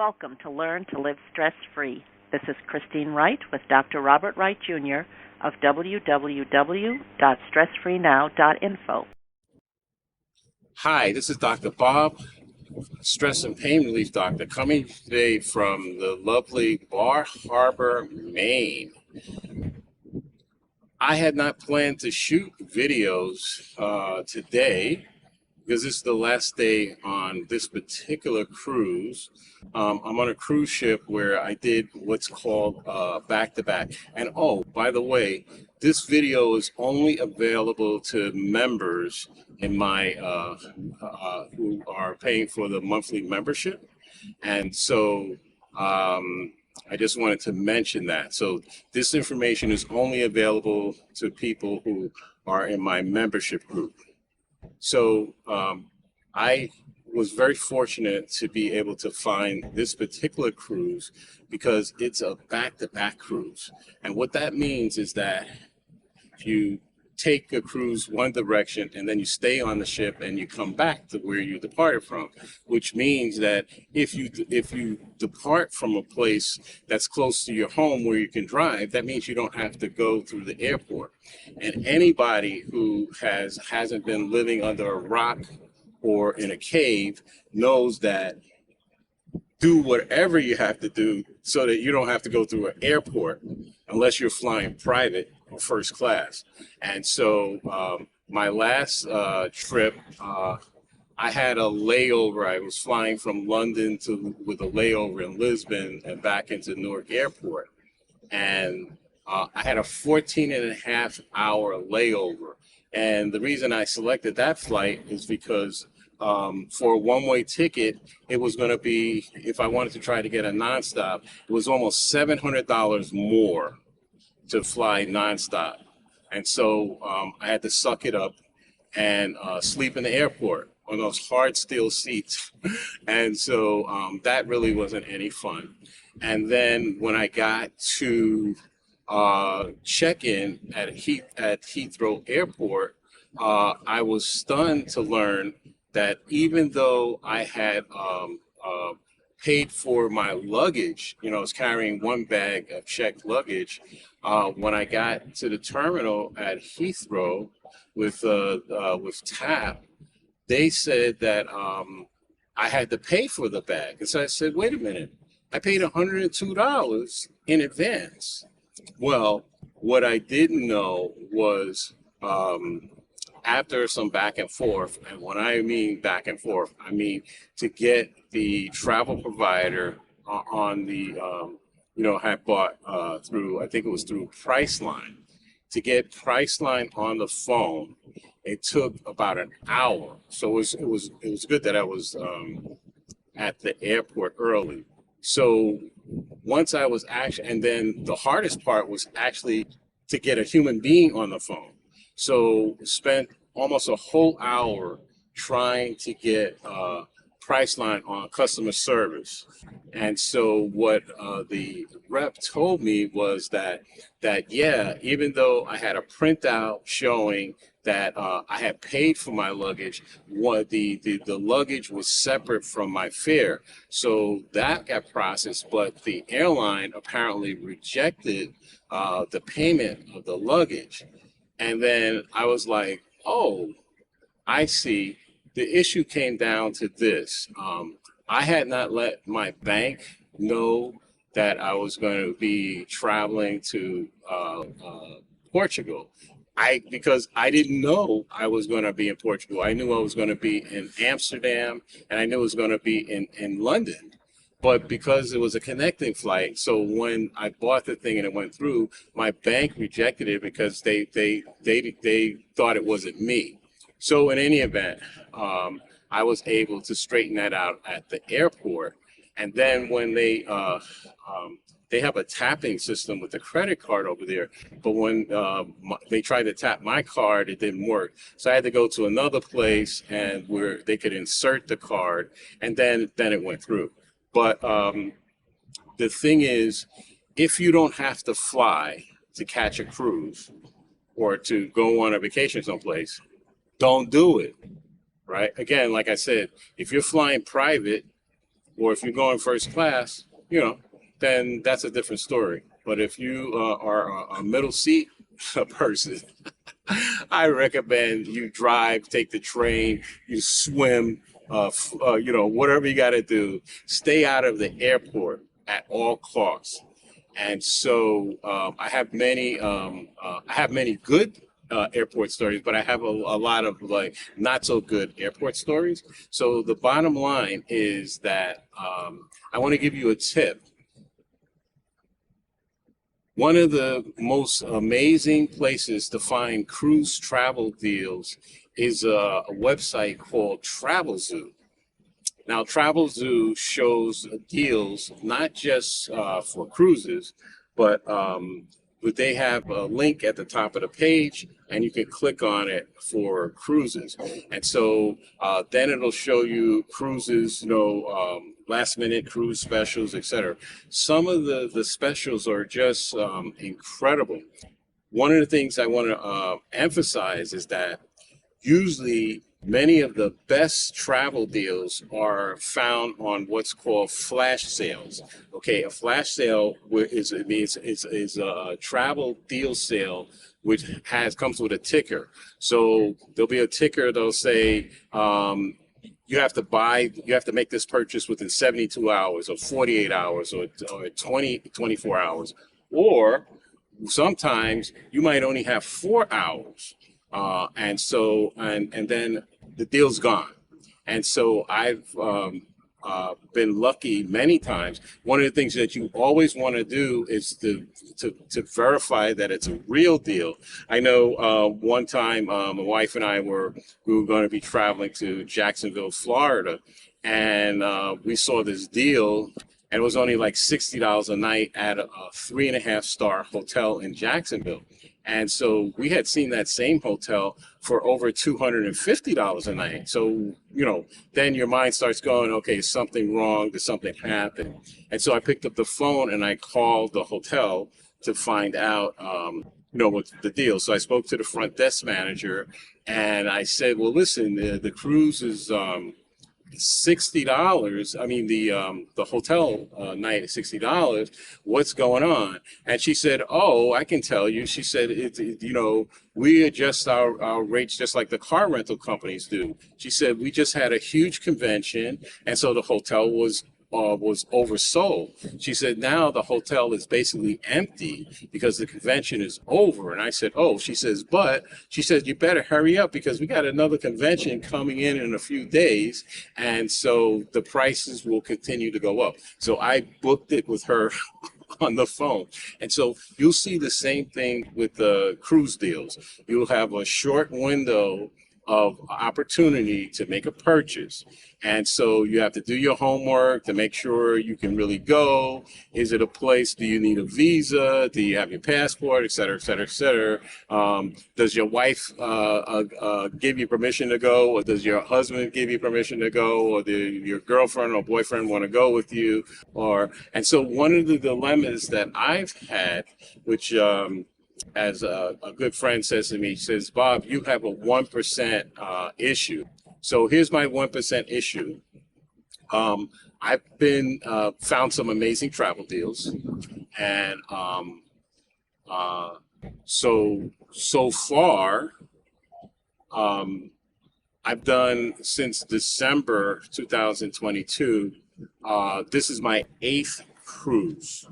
Welcome to Learn to Live Stress-Free. This is Christine Wright with Dr. Robert Wright Jr. of www.stressfreenow.info. Hi, this is Dr. Bob, stress and pain relief doctor, coming today from the lovely Bar Harbor, Maine. I had not planned to shoot videos today because this is the last day on this particular cruise. I'm on a cruise ship where I did what's called back-to-back. And oh, by the way, this video is only available to members in my who are paying for the monthly membership. And so I just wanted to mention that. So this information is only available to people who are in my membership group. So I was very fortunate to be able to find this particular cruise because it's a back-to-back cruise. And what that means is that you take a cruise one direction and then you stay on the ship and you come back to where you departed from, which means that if you depart from a place that's close to your home where you can drive, that means you don't have to go through the airport. And anybody who hasn't been living under a rock or in a cave knows that do whatever you have to do so that you don't have to go through an airport unless you're flying private or first class. And so my last trip, I had a layover. I was flying from London with a layover in Lisbon and back into Newark Airport. And I had a 14.5-hour layover. And the reason I selected that flight is because for a one-way ticket, it was going to be, if I wanted to try to get a nonstop, it was almost $700 more to fly nonstop. And so I had to suck it up and sleep in the airport on those hard steel seats. And so that really wasn't any fun. And then when I got to check-in at Heathrow Airport, I was stunned to learn that even though I had paid for my luggage, I was carrying one bag of checked luggage. When I got to the terminal at Heathrow with TAP, they said that I had to pay for the bag. And so I said, wait a minute, I paid $102 in advance. Well, what I didn't know was after some back and forth, and when I mean back and forth, I mean to get the travel provider on the, had bought through, I think it was through Priceline. To get Priceline on the phone, it took about an hour. So it was good that I was at the airport early. So once I was and then the hardest part was actually to get a human being on the phone. So spent almost a whole hour trying to get Priceline on customer service. And so what the rep told me was that yeah, even though I had a printout showing that I had paid for my luggage, the luggage was separate from my fare. So that got processed, but the airline apparently rejected the payment of the luggage. And then I was like, oh, I see. The issue came down to this. I had not let my bank know that I was going to be traveling to Portugal. Because I didn't know I was going to be in Portugal. I knew I was going to be in Amsterdam, and I knew it was going to be in London. But because it was a connecting flight, so when I bought the thing and it went through, my bank rejected it because they thought it wasn't me. So in any event, I was able to straighten that out at the airport. And then when they have a tapping system with the credit card over there, but when they tried to tap my card, it didn't work. So I had to go to another place and where they could insert the card, and then it went through. But the thing is, if you don't have to fly to catch a cruise or to go on a vacation someplace, don't do it, right? Again, like I said, if you're flying private, or if you're going first class, then that's a different story. But if you are a middle seat person, I recommend you drive, take the train, you swim, whatever you got to do. Stay out of the airport at all costs. And so I have many good airport stories, but I have a lot of like not so good airport stories. So the bottom line is that I want to give you a tip. One of the most amazing places to find cruise travel deals is a website called Travel Zoo. Now, Travel Zoo shows deals not just for cruises, but they have a link at the top of the page, and you can click on it for cruises. And so then it'll show you cruises, last minute cruise specials, etc. Some of the specials are just incredible. One of the things I want to emphasize is that usually many of the best travel deals are found on what's called flash sales. Okay, a flash sale is a travel deal sale which comes with a ticker. So there'll be a ticker that'll say you have to make this purchase within 72 hours or 48 hours or 24 hours. Or sometimes you might only have 4 hours. And then the deal's gone. And so I've been lucky many times. One of the things that you always want to do is to verify that it's a real deal. I know one time my wife and we were going to be traveling to Jacksonville, Florida, and we saw this deal. And it was only like $60 a night at a 3.5-star hotel in Jacksonville. And so we had seen that same hotel for over $250 a night. So, then your mind starts going, okay, is something wrong? Did something happen? And so I picked up the phone and I called the hotel to find out, what's the deal. So I spoke to the front desk manager and I said, well, listen, the cruise is $60. I mean, the hotel night is $60. What's going on? And she said, oh, I can tell you. She said, we adjust our rates just like the car rental companies do. She said, we just had a huge convention, and so the hotel was oversold. She said, now the hotel is basically empty because the convention is over. And I said, oh, she says, you better hurry up because we got another convention coming in a few days. And so the prices will continue to go up. So I booked it with her on the phone. And so you'll see the same thing with the cruise deals. You'll have a short window of opportunity to make a purchase. And so you have to do your homework to make sure you can really go. Is it a place? Do you need a visa? Do you have your passport, et cetera, et cetera, et cetera? Does your wife give you permission to go? Or does your husband give you permission to go? Or your girlfriend or boyfriend want to go with you? And so one of the dilemmas that I've had, which as a good friend says to me, he says, Bob, you have a 1% issue. So here's my 1% issue. I've been found some amazing travel deals, and so far, I've done since December 2022. This is my 8th cruise.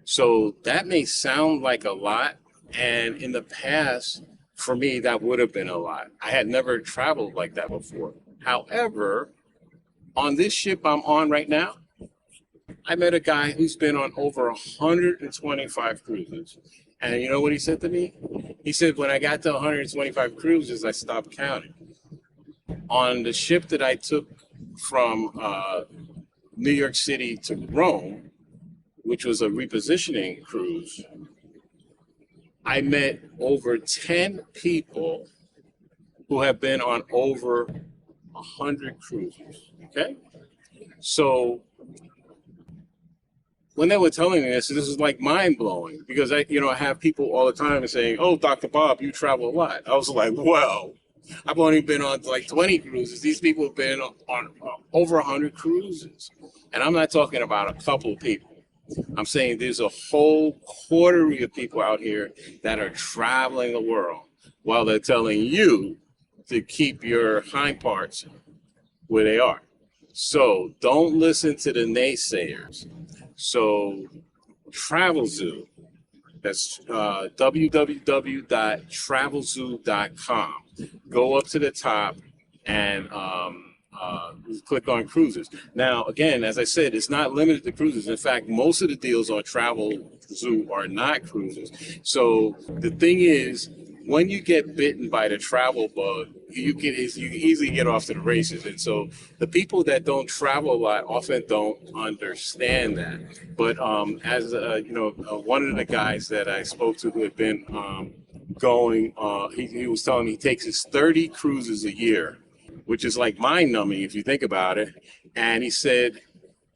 So that may sound like a lot. And in the past, for me, that would have been a lot. I had never traveled like that before. However, on this ship I'm on right now, I met a guy who's been on over 125 cruises. And you know what he said to me? He said, when I got to 125 cruises, I stopped counting. On the ship that I took from New York City to Rome, which was a repositioning cruise, I met over 10 people who have been on over 100 cruises, okay? So when they were telling me this is like mind-blowing because I have people all the time saying, oh, Dr. Bob, you travel a lot. I was like, well, I've only been on like 20 cruises. These people have been on over 100 cruises. And I'm not talking about a couple of people. I'm saying there's a whole coterie of people out here that are traveling the world while they're telling you to keep your hind parts where they are. So don't listen to the naysayers. So Travel Zoo, that's www.travelzoo.com. Go up to the top and click on cruises. Now, again, as I said, it's not limited to cruises. In fact, most of the deals on Travel Zoo are not cruises. So the thing is, when you get bitten by the travel bug, you can easily get off to the races. And so the people that don't travel a lot often don't understand that. But as one of the guys that I spoke to who had been going, he was telling me he takes his 30 cruises a year, which is like mind numbing if you think about it. And he said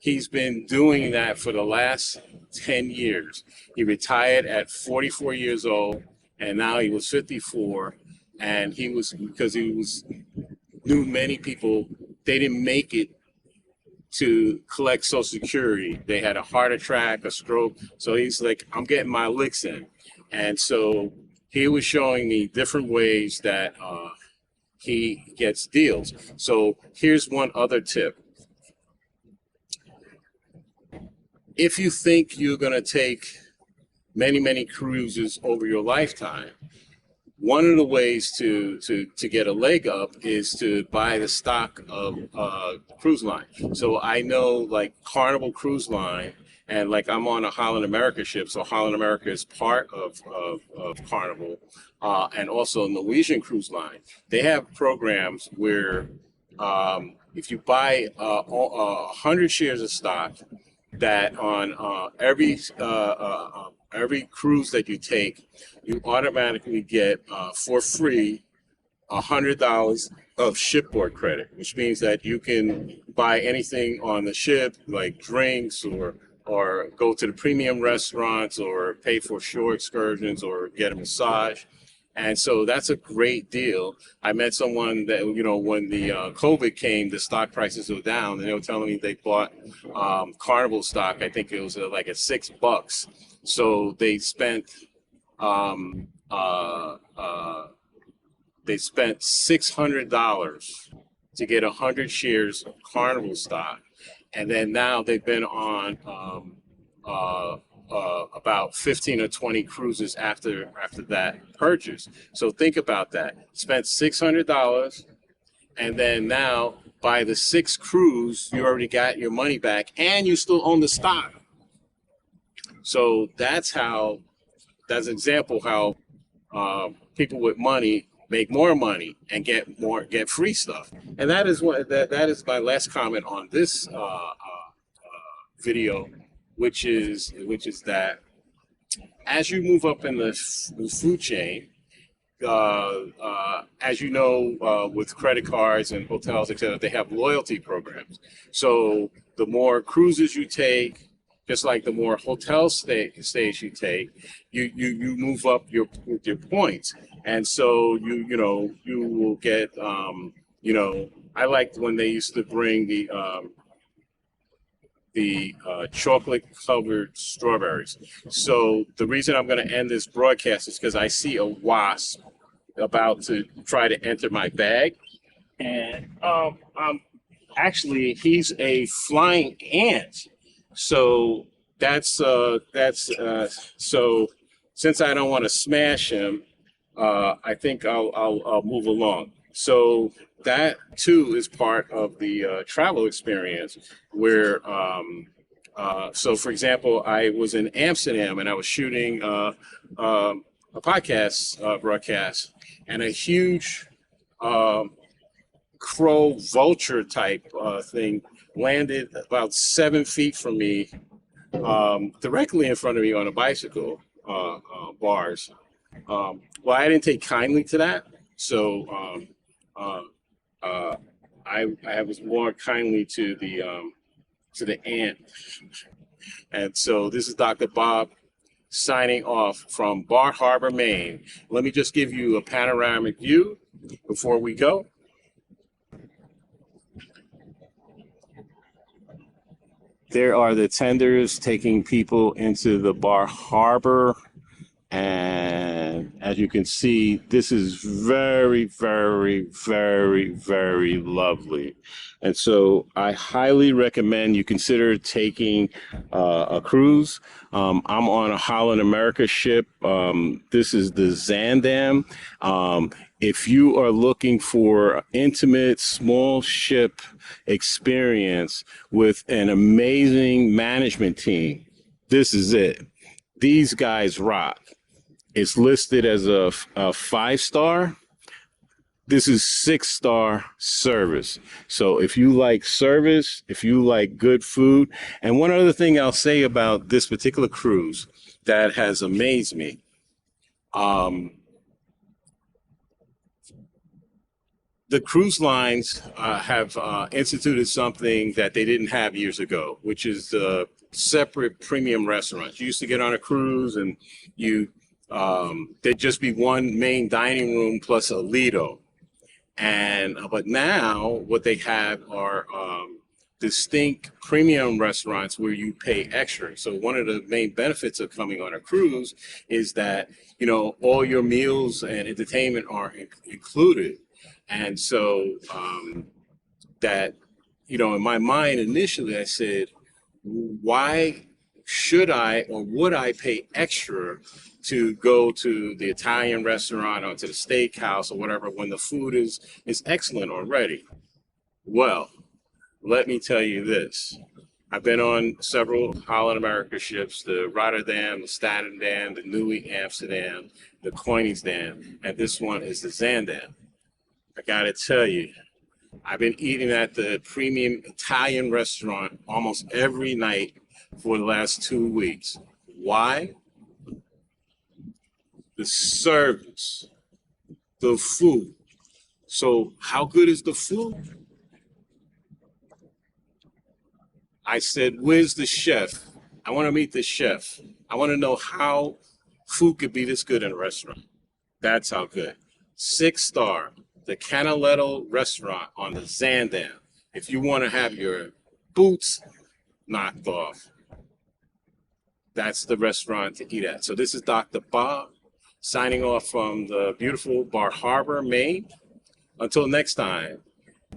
he's been doing that for the last 10 years. He retired at 44 years old, and now he was 54. And because he knew many people, they didn't make it to collect Social Security. They had a heart attack, a stroke. So he's like, I'm getting my licks in. And so he was showing me different ways that he gets deals. So here's one other tip. If you think you're going to take many cruises over your lifetime, one of the ways to get a leg up is to buy the stock of cruise line. So I know like Carnival Cruise Line, and like I'm on a Holland America ship, so Holland America is part of Carnival, and also Norwegian Cruise Line. They have programs where if you buy 100 shares of stock, that on every cruise that you take, you automatically get for free $100 of shipboard credit, which means that you can buy anything on the ship, like drinks or go to the premium restaurants or pay for shore excursions or get a massage. And so that's a great deal. I met someone that, when the COVID came, the stock prices were down, and they were telling me they bought Carnival stock. I think it was like at $6. So they spent $600 to get 100 shares of Carnival stock, and then now they've been on about 15 or 20 cruises after that purchase. So think about that. Spent $600, and then now by the sixth cruise, you already got your money back, and you still own the stock. So that's an example how people with money make more money and get free stuff. And that is my last comment on this video, which is that as you move up in the food chain, as you know, with credit cards and hotels, etc., they have loyalty programs. So the more cruises you take, just like the more hotel stays you take, you move up your points, and so you will get I liked when they used to bring the chocolate covered strawberries. So the reason I'm going to end this broadcast is because I see a wasp about to try to enter my bag, and actually he's a flying ant. So that's so since I don't want to smash him, I think I'll move along. So that too is part of the travel experience where so for example, I was in Amsterdam and I was shooting a podcast broadcast, and a huge crow vulture type thing landed about 7 feet from me, directly in front of me on a bicycle bars. Well, I didn't take kindly to that, so I was more kindly to the ant. And so this is Dr. Bob signing off from Bar Harbor, Maine. Let me just give you a panoramic view before we go. There are the tenders taking people into the Bar Harbor. And as you can see, this is very, very, very, very lovely. And so I highly recommend you consider taking a cruise. I'm on a Holland America ship. This is the Zandam. If you are looking for intimate, small ship experience with an amazing management team, this is it. These guys rock. It's listed as a 5-star. This is 6-star service. So if you like service, if you like good food, and one other thing I'll say about this particular cruise that has amazed me, the cruise lines have instituted something that they didn't have years ago, which is separate premium restaurants. You used to get on a cruise and there'd just be one main dining room plus a Lido. But now what they have are distinct premium restaurants where you pay extra. So one of the main benefits of coming on a cruise is that, all your meals and entertainment are included. And so that, in my mind initially, I said, why should I or would I pay extra to go to the Italian restaurant or to the steakhouse or whatever when the food is excellent already? Well, let me tell you this. I've been on several Holland America ships, the Rotterdam, the Statendam, the Nieuwe Amsterdam, the Koningsdam, and this one is the Zandam. I gotta tell you, I've been eating at the premium Italian restaurant almost every night for the last 2 weeks. Why? The service, the food. So how good is the food? I said, where's the chef? I want to meet the chef. I want to know how food could be this good in a restaurant. That's how good. 6-star, the Canaletto restaurant on the Zandam. If you want to have your boots knocked off, that's the restaurant to eat at. So this is Dr. Bob signing off from the beautiful Bar Harbor, Maine. Until next time,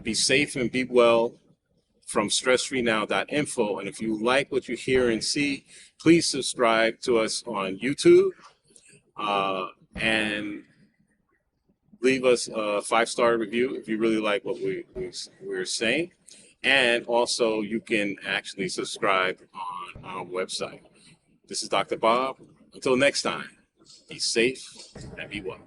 be safe and be well from stressfreenow.info. And if you like what you hear and see, please subscribe to us on YouTube and leave us a 5-star review if you really like what we're saying. And also, you can actually subscribe on our website. This is Dr. Bob. Until next time, be safe and be well.